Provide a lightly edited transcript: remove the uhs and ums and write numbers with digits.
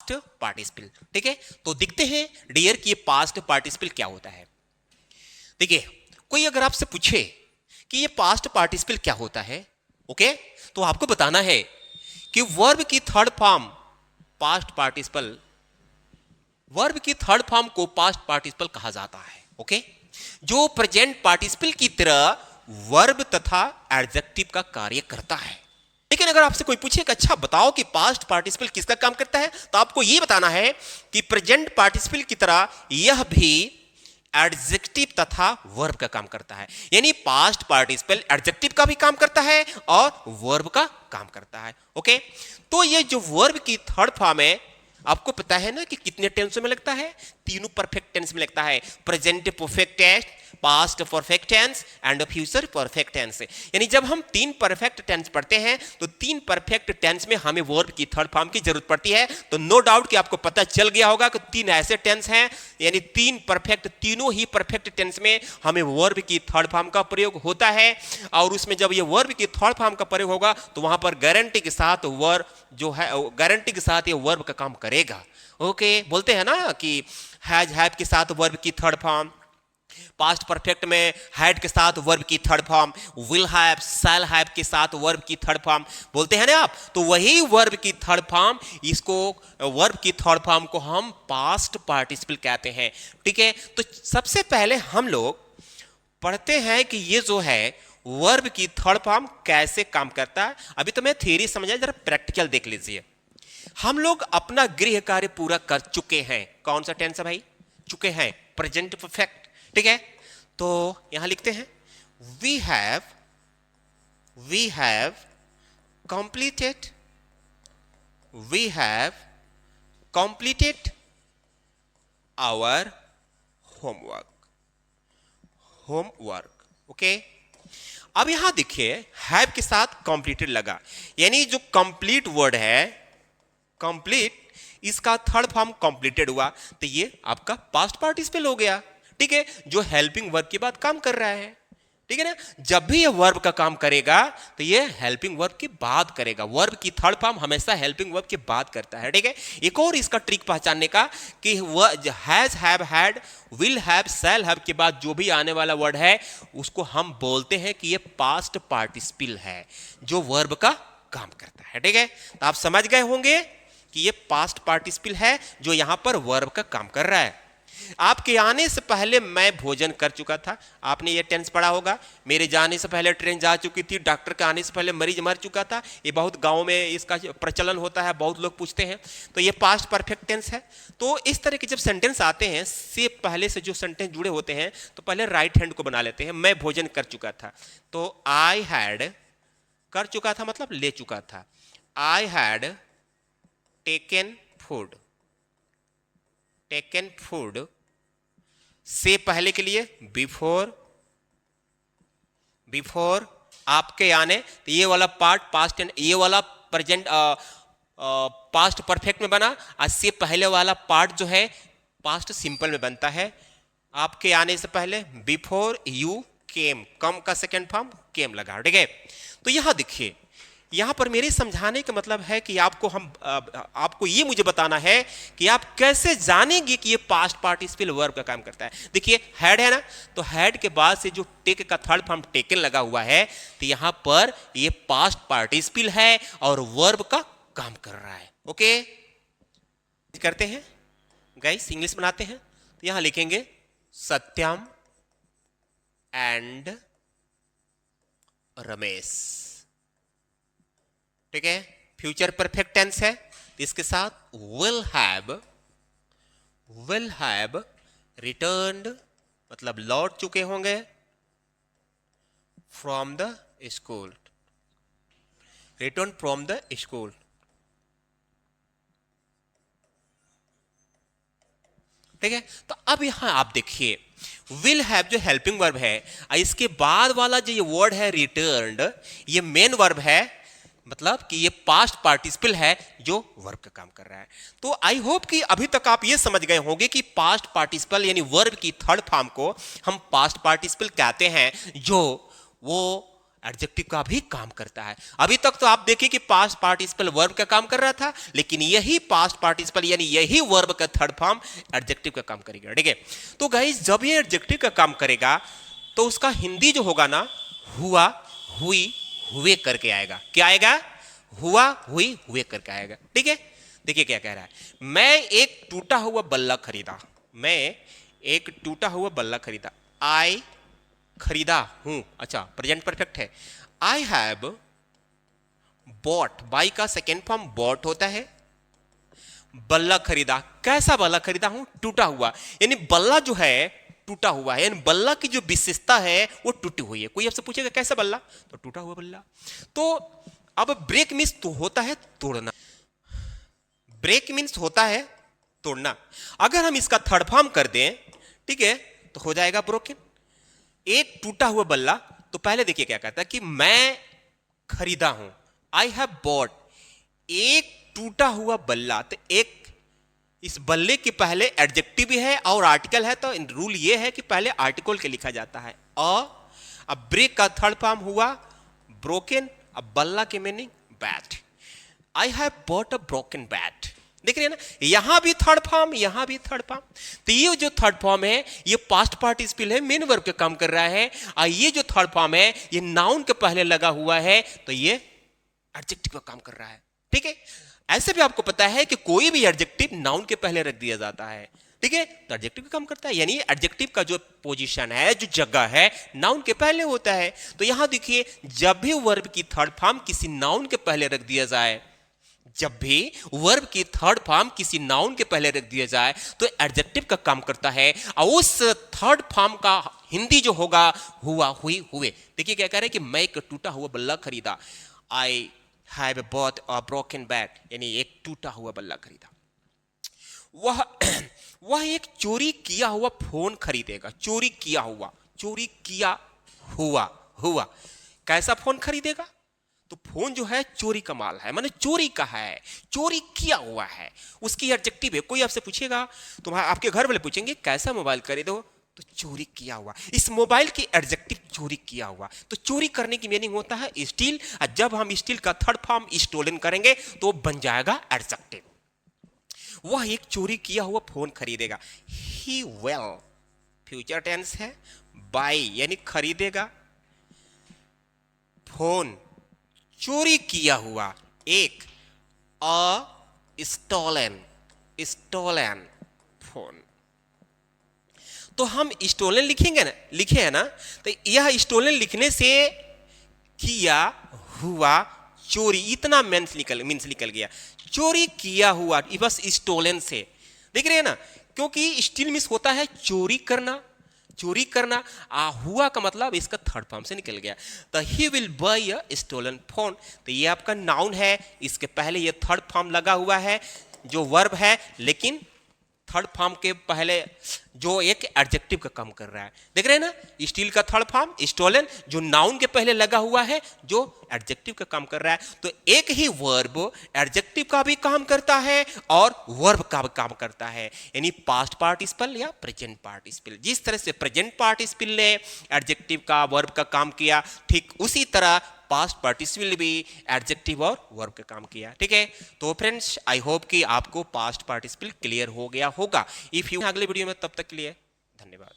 Past participle. ठीक है, तो देखते हैं डियर कि ये पास्ट पार्टिसिपल क्या होता है। देखिए, कोई अगर आपसे पूछे कि ये पास्ट पार्टिसिपल क्या होता है, ओके, तो आपको बताना है कि वर्ब की third form past participle, verb की थर्ड फॉर्म को पास्ट पार्टिसिपल कहा जाता है। ओके, जो प्रेजेंट पार्टिसिपल की तरह वर्ब तथा एडजेक्टिव का कार्य करता है। लेकिन अगर आपसे कोई पूछे कि अच्छा बताओ कि पास्ट पार्टिसिपल किसका काम करता है, तो आपको यह बताना है कि प्रेजेंट पार्टिसिपल की तरह यह भी एडजेक्टिव तथा वर्ब का काम करता है। यानी पास्ट पार्टिसिपल एडजेक्टिव का भी काम करता है और वर्ब का काम करता है। ओके, तो ये जो वर्ब की थर्ड फॉर्म है, आपको पता है ना कि कितने टेंस में लगता है? तीनों परफेक्ट टेंस में लगता है। Present perfect tense, past perfect tense and future perfect tense. यानी जब हम तीन परफेक्ट टेंस पढ़ते हैं तो तीन परफेक्ट टेंस में हमें वर्ब की थर्ड फॉर्म की जरूरत पड़ती है। तो नो डाउट कि आपको पता चल गया होगा कि तीन ऐसे टेंस हैं, यानी तीन परफेक्ट, तीनों ही परफेक्ट टेंस में हमें वर्ब की थर्ड फॉर्म का प्रयोग होता है। और उसमें जब ये वर्ब की थर्ड फॉर्म का प्रयोग होगा तो वहां पर गारंटी के साथ वर्ब जो है, गारंटी के साथ ये वर्ब का काम करेगा। ओके, बोलते हैं ना कि हैज हैव के साथ वर्ब की थर्ड फॉर्म, पास्ट परफेक्ट में हैड के साथ वर्ब की third form, will have, shall have के साथ वर्ब की थर्ड फॉर्म, बोलते हैं ना आप। तो वही वर्ब की थर्ड फॉर्म, इसको वर्ब की थर्ड फॉर्म को हम पास्ट पार्टिसिपल कहते हैं। ठीक है, तो सबसे पहले हम लोग पढ़ते हैं कि ये जो है वर्ब की थर्ड फॉर्म कैसे काम करता है। अभी तो मैं थ्योरी समझा, जरा प्रैक्टिकल देख लीजिए। हम लोग अपना गृह कार्य पूरा कर चुके हैं। कौन सा टेंस है भाई? चुके हैं, प्रेजेंट परफेक्ट। ठीक है, तो यहां लिखते हैं we have completed, we have completed our homework. Okay, अब यहां देखिए हैव के साथ कंप्लीटेड लगा, यानी जो कंप्लीट वर्ड है, कंप्लीट, इसका थर्ड फॉर्म कंप्लीटेड हुआ, तो ये आपका पास्ट पार्टिसिपल हो गया। ठीक है, जो हेल्पिंग वर्ब के बाद काम कर रहा है। ठीक है ना, जब भी ये वर्ब का काम करेगा तो ये हेल्पिंग वर्ब के बाद करेगा। वर्ब की थर्ड फॉर्म हमेशा हेल्पिंग वर्ब के बाद करता है। ठीक है, एक और इसका ट्रिक पहचानने का कि has, have, had, will have, shall have के बाद जो भी आने वाला वर्ड है उसको हम बोलते हैं कि ये पास्ट पार्टिसिपल है जो वर्ब का काम करता है। ठीक है, तो आप समझ गए होंगे कि ये पास्ट पार्टिसिपल है जो यहां पर वर्ब का काम कर रहा है। आपके आने से पहले मैं भोजन कर चुका था, आपने ये टेंस पढ़ा होगा। मेरे जाने से पहले ट्रेन जा चुकी थी, डॉक्टर के आने से पहले मरीज मर चुका था। ये बहुत गांव में इसका प्रचलन होता है, बहुत लोग पूछते हैं। तो ये पास्ट परफेक्ट टेंस है। तो इस तरह के जब सेंटेंस आते हैं, से पहले से जो सेंटेंस जुड़े होते हैं, तो पहले राइट हैंड को बना लेते हैं। मैं भोजन कर चुका था, तो आई हैड, कर चुका था मतलब ले चुका था। I had taken food, taken food से पहले के लिए बिफोर, बिफोर आपके आने, तो ये वाला पार्ट पास्ट, ये वाला प्रेजेंट पास्ट परफेक्ट में बना, और से पहले वाला पार्ट जो है पास्ट सिंपल में बनता है। आपके आने से पहले बिफोर यू केम, कम का सेकेंड फॉर्म केम लगा। ठीक है, तो यहां देखिए, यहां पर मेरे समझाने का मतलब है कि आपको ये मुझे बताना है कि आप कैसे जानेंगे कि ये पास्ट पार्टिसिपल वर्ब का काम करता है। देखिए हैड है ना, तो हैड के बाद से जो टेक का थर्ड फॉर्म टेकन लगा हुआ है, तो यहां पर ये पास्ट पार्टिसिपल है और वर्ब का काम कर रहा है। ओके, करते हैं गाइस, इंग्लिश बनाते हैं। तो यहां लिखेंगे सत्यम एंड रमेश। ठीक है, फ्यूचर परफेक्ट टेंस है, इसके साथ विल हैव रिटर्न्ड, मतलब लौट चुके होंगे, from the school, return from the school. ठीक है, तो अब यहां आप देखिए विल हैव जो हेल्पिंग वर्ब है, इसके बाद वाला जो ये वर्ड है रिटर्न्ड, ये मेन वर्ब है, मतलब कि ये पास्ट पार्टिसिपल है जो वर्ब का काम कर रहा है। तो आई होप कि अभी तक आप ये समझ गए होंगे कि पास्ट पार्टिसिपल यानी वर्ब की थर्ड फॉर्म को हम पास्ट पार्टिसिपल कहते हैं, जो वो एडजेक्टिव का भी काम करता है। अभी तक तो आप देखिए कि पास्ट पार्टिसिपल वर्ब का काम कर रहा था, लेकिन यही पास्ट पार्टिसिपल यानी यही वर्ब का थर्ड फॉर्म एडजेक्टिव का काम करेगा। ठीक है, तो गाइस जब ये एडजेक्टिव का काम करेगा तो उसका हिंदी जो होगा ना, हुआ, हुई, हुए करके आएगा। क्या आएगा? हुआ, हुई, हुए करके आएगा। ठीक है, देखिए क्या कह रहा है, मैं एक टूटा हुआ बल्ला खरीदा। मैं एक टूटा हुआ बल्ला खरीदा। आई खरीदा हूं। अच्छा, प्रेजेंट परफेक्ट है। आई हैव बॉट, बाई का सेकेंड फॉर्म बॉट होता है। बल्ला खरीदा, कैसा बल्ला खरीदा हूं? टूटा हुआ, यानी बल्ला जो है टूटा हुआ है, यानी बल्ला की जो विशेषता है वो टूटी हुई है। कोई आपसे पूछेगा कैसा बल्ला, तो टूटा हुआ बल्ला। तो अब ब्रेक मीन्स तो होता है तोड़ना, ब्रेक मीन्स होता है तोड़ना। अगर हम इसका थर्ड फॉर्म कर दें, ठीक है, तो हो जाएगा ब्रोकन। एक टूटा हुआ बल्ला, तो पहले देखिए क्या कहता है कि मैं खरीदा हूं, आई हैव बॉट। एक टूटा हुआ बल्ला, तो एक इस बल्ले के पहले एडजेक्टिव भी है और आर्टिकल है, तो रूल ये है कि पहले आर्टिकल के लिखा जाता है। अब ब्रेक का थर्ड फॉर्म हुआ ब्रोकन। अब बल्ला के meaning bat. I have bought a broken bat. देख रहे हैं ना, यहां भी थर्ड फॉर्म, यहां भी थर्ड फॉर्म। तो ये जो थर्ड फॉर्म है ये पास्ट पार्टिसिपल है, मेन वर्ब का काम कर रहा है। और ये जो थर्ड फॉर्म है ये नाउन के पहले लगा हुआ है, तो ये एडजेक्टिव का काम कर रहा है। ठीक है, ऐसे भी आपको पता है कि कोई भी एडजेक्टिव नाउन के पहले रख दिया जाता है। ठीक है, तो एडजेक्टिव का काम करता है, यानी एडजेक्टिव का जो पोजीशन है, जो जगह है, नाउन के पहले होता है। तो यहां देखिए, जब भी वर्ब की थर्ड फॉर्म किसी नाउन के पहले रख दिया जाए, जब भी वर्ब की थर्ड फॉर्म किसी नाउन के पहले रख दिया जाए तो एडजेक्टिव का काम करता है। और उस थर्ड फॉर्म का हिंदी जो होगा हुआ, हुई, हुए। देखिए क्या कह रहे हैं कि मैं एक टूटा हुआ बल्ला खरीदा। I have bought a broken bat, यानी एक टूटा हुआ बल्ला खरीदा। वह एक चोरी किया हुआ फोन खरीदेगा। चोरी किया हुआ, चोरी किया हुआ, हुआ कैसा फोन खरीदेगा? तो फोन जो है चोरी का माल है, माने चोरी का है, चोरी किया हुआ है, उसकी एडजेक्टिव है। कोई आपसे पूछेगा, तुम्हारे आपके घर वाले पूछेंगे कैसा मोबाइल खरीदो, तो चोरी किया हुआ। इस मोबाइल की एडजेक्टिव चोरी किया हुआ। तो चोरी करने की मीनिंग होता है स्टील, और जब हम स्टील का थर्ड फॉर्म स्टोलन करेंगे तो बन जाएगा एडजेक्टिव। वह एक चोरी किया हुआ फोन खरीदेगा। ही विल, फ्यूचर टेंस है, बाई यानी खरीदेगा, फोन चोरी किया हुआ, एक स्टोलन, स्टोलन फोन। तो हम स्टोलन लिखेंगे ना, लिखे हैं ना, तो यह स्टोलन लिखने से किया हुआ चोरी, इतना मीन्स निकल गया। चोरी किया हुआ, बस स्टोलन से। देख रहे हैं ना, क्योंकि स्टील मीन्स होता है चोरी करना, चोरी करना। हुआ का मतलब इसका थर्ड फॉर्म से निकल गया। तो he will buy a stolen phone, तो ये आपका नाउन है, इसके पहले ये थर्ड फॉर्म लगा हुआ है जो वर्ब है, लेकिन थर्ड फॉर्म के पहले जो एक एडजेक्टिव का काम कर रहा है। देख रहे हैं ना, स्टील का थर्ड फॉर्म स्टोलन, जो नाउन के पहले लगा हुआ है, जो एडजेक्टिव का काम कर रहा है। तो एक ही वर्ब एडजेक्टिव का भी काम करता है और वर्ब का भी काम करता है, यानी पास्ट पार्टिसिपल या प्रेजेंट पार्टिसिपल। जिस तरह से प्रेजेंट पार्टिसिपल ने एडजेक्टिव का वर्ब का काम किया, ठीक उसी तरह पास्ट पार्टिसिपल भी एडजेक्टिव और वर्ब का काम किया। ठीक है, तो फ्रेंड्स आई होप कि आपको पास्ट पार्टिसिपल क्लियर हो गया होगा। इफ यू अगले वीडियो में, तब तक के लिए धन्यवाद।